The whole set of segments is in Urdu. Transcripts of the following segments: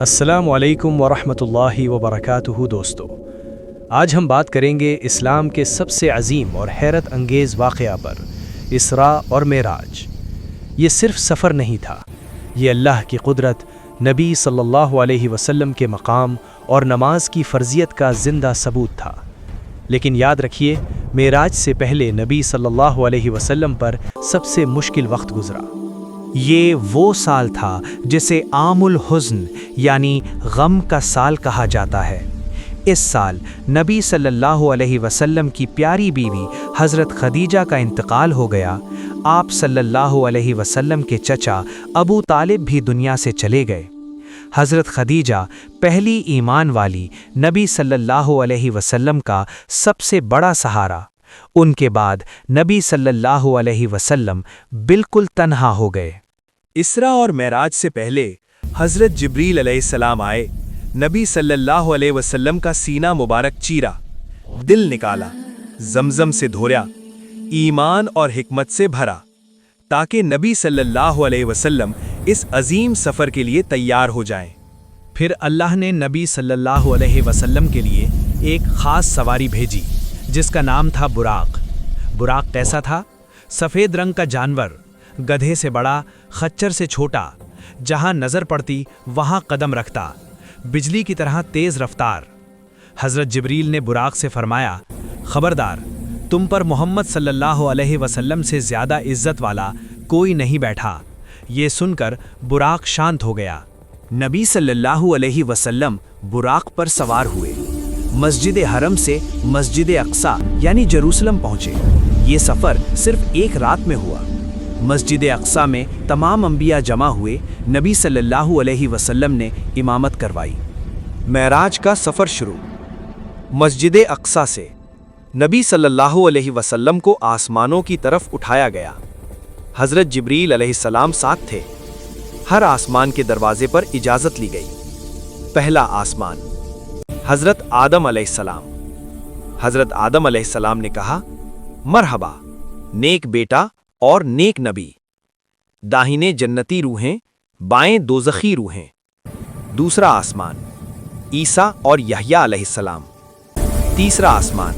السلام علیکم ورحمۃ اللہ وبرکاتہ دوستو، آج ہم بات کریں گے اسلام کے سب سے عظیم اور حیرت انگیز واقعہ پر، اسراء اور معراج۔ یہ صرف سفر نہیں تھا، یہ اللہ کی قدرت، نبی صلی اللہ علیہ وسلم کے مقام اور نماز کی فرضیت کا زندہ ثبوت تھا۔ لیکن یاد رکھیے، معراج سے پہلے نبی صلی اللہ علیہ وسلم پر سب سے مشکل وقت گزرا۔ یہ وہ سال تھا جسے عام الحزن یعنی غم کا سال کہا جاتا ہے۔ اس سال نبی صلی اللہ علیہ وسلم کی پیاری بیوی حضرت خدیجہ کا انتقال ہو گیا۔ آپ صلی اللہ علیہ وسلم کے چچا ابو طالب بھی دنیا سے چلے گئے۔ حضرت خدیجہ پہلی ایمان والی نبی صلی اللہ علیہ وسلم کا سب سے بڑا سہارا۔ ان کے بعد نبی صلی اللہ علیہ وسلم بالکل تنہا ہو گئے۔ اسراء اور معراج سے پہلے حضرت جبریل علیہ السلام آئے، نبی صلی اللہ علیہ وسلم کا سینہ مبارک چیرا، دل نکالا، زمزم سے دھوریا، ایمان اور حکمت سے بھرا، تاکہ نبی صلی اللہ علیہ وسلم اس عظیم سفر کے لیے تیار ہو جائیں۔ پھر اللہ نے نبی صلی اللہ علیہ وسلم کے لیے ایک خاص سواری بھیجی، جس کا نام تھا براق۔ براق کیسا تھا؟ سفید رنگ کا جانور، گدھے سے بڑا، خچر سے چھوٹا، جہاں نظر پڑتی وہاں قدم رکھتا، بجلی کی طرح تیز رفتار۔ حضرت جبریل نے براق سے فرمایا، خبردار، تم پر محمد صلی اللہ علیہ وسلم سے زیادہ عزت والا کوئی نہیں بیٹھا۔ یہ سن کر براق شانت ہو گیا۔ نبی صلی اللہ علیہ وسلم براق پر سوار ہوئے، مسجد حرم سے مسجد اقصی یعنی جروسلم پہنچے۔ یہ سفر صرف ایک رات میں ہوا۔ مسجد اقصی میں تمام انبیاء جمع ہوئے، نبی صلی اللہ علیہ وسلم نے امامت کروائی۔ معراج کا سفر شروع۔ مسجد اقصی سے نبی صلی اللہ علیہ وسلم کو آسمانوں کی طرف اٹھایا گیا۔ حضرت جبریل علیہ السلام ساتھ تھے۔ ہر آسمان کے دروازے پر اجازت لی گئی۔ پہلا آسمان، حضرت آدم علیہ السلام۔ حضرت آدم علیہ السلام نے کہا، مرحبا، نیک بیٹا اور نیک نبی۔ داہنے جنتی روحیں، بائیں دوزخی روحیں۔ دوسرا آسمان، عیسیٰ اور یحییٰ علیہ السلام۔ تیسرا آسمان،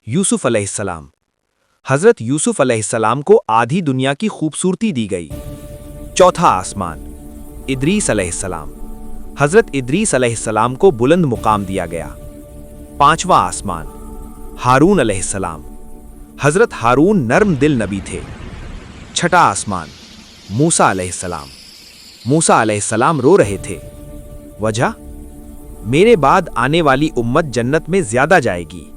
یوسف علیہ السلام۔ حضرت یوسف علیہ السلام کو آدھی دنیا کی خوبصورتی دی گئی۔ چوتھا آسمان، ادریس علیہ السلام۔ حضرت ادریس علیہ السلام کو بلند مقام دیا گیا۔ پانچواں آسمان، ہارون علیہ السلام۔ حضرت ہارون نرم دل نبی تھے۔ چھٹا آسمان، موسیٰ علیہ السلام۔ موسیٰ علیہ السلام رو رہے تھے۔ وجہ، میرے بعد آنے والی امت جنت میں زیادہ جائے گی۔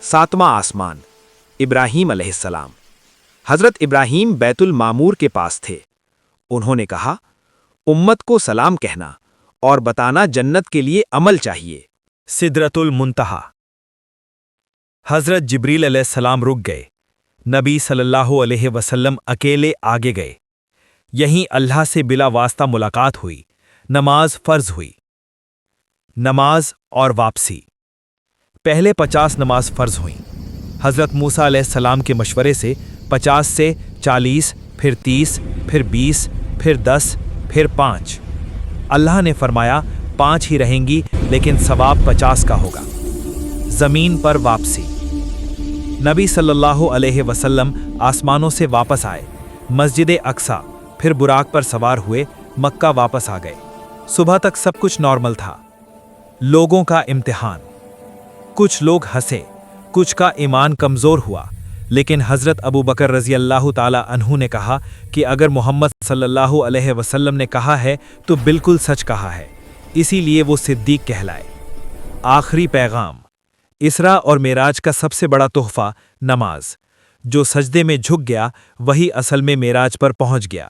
ساتواں آسمان، ابراہیم علیہ السلام۔ حضرت ابراہیم بیت المعمور کے پاس تھے۔ انہوں نے کہا، امت کو سلام کہنا اور بتانا جنت کے لیے عمل چاہیے۔ سدرۃ المنتہا۔ حضرت جبریل علیہ السلام رک گئے۔ نبی صلی اللہ علیہ وسلم اکیلے آگے گئے۔ یہیں اللہ سے بلا واسطہ ملاقات ہوئی۔ نماز فرض ہوئی۔ نماز اور واپسی۔ پہلے 50 نماز فرض ہوئیں۔ حضرت موسیٰ علیہ السلام کے مشورے سے 50 سے 40، پھر 30، پھر 20، پھر 10، پھر 5۔ اللہ نے فرمایا 5 ہی رہیں گی، لیکن ثواب 50 کا ہوگا۔ زمین پر واپسی۔ نبی صلی اللہ علیہ وسلم آسمانوں سے واپس آئے، مسجد اقصی، پھر براق پر سوار ہوئے، مکہ واپس آ گئے۔ صبح تک سب کچھ نارمل تھا۔ لوگوں کا امتحان۔ کچھ لوگ ہنسے، کچھ کا ایمان کمزور ہوا، لیکن حضرت ابو بکر رضی اللہ تعالی عنہ نے کہا کہ اگر محمد صلی اللہ علیہ وسلم نے کہا ہے تو بالکل سچ کہا ہے، اسی لیے وہ صدیق کہلائے۔ آخری پیغام۔ اسراء اور معراج کا سب سے بڑا تحفہ نماز۔ جو سجدے میں جھک گیا وہی اصل میں معراج پر پہنچ گیا۔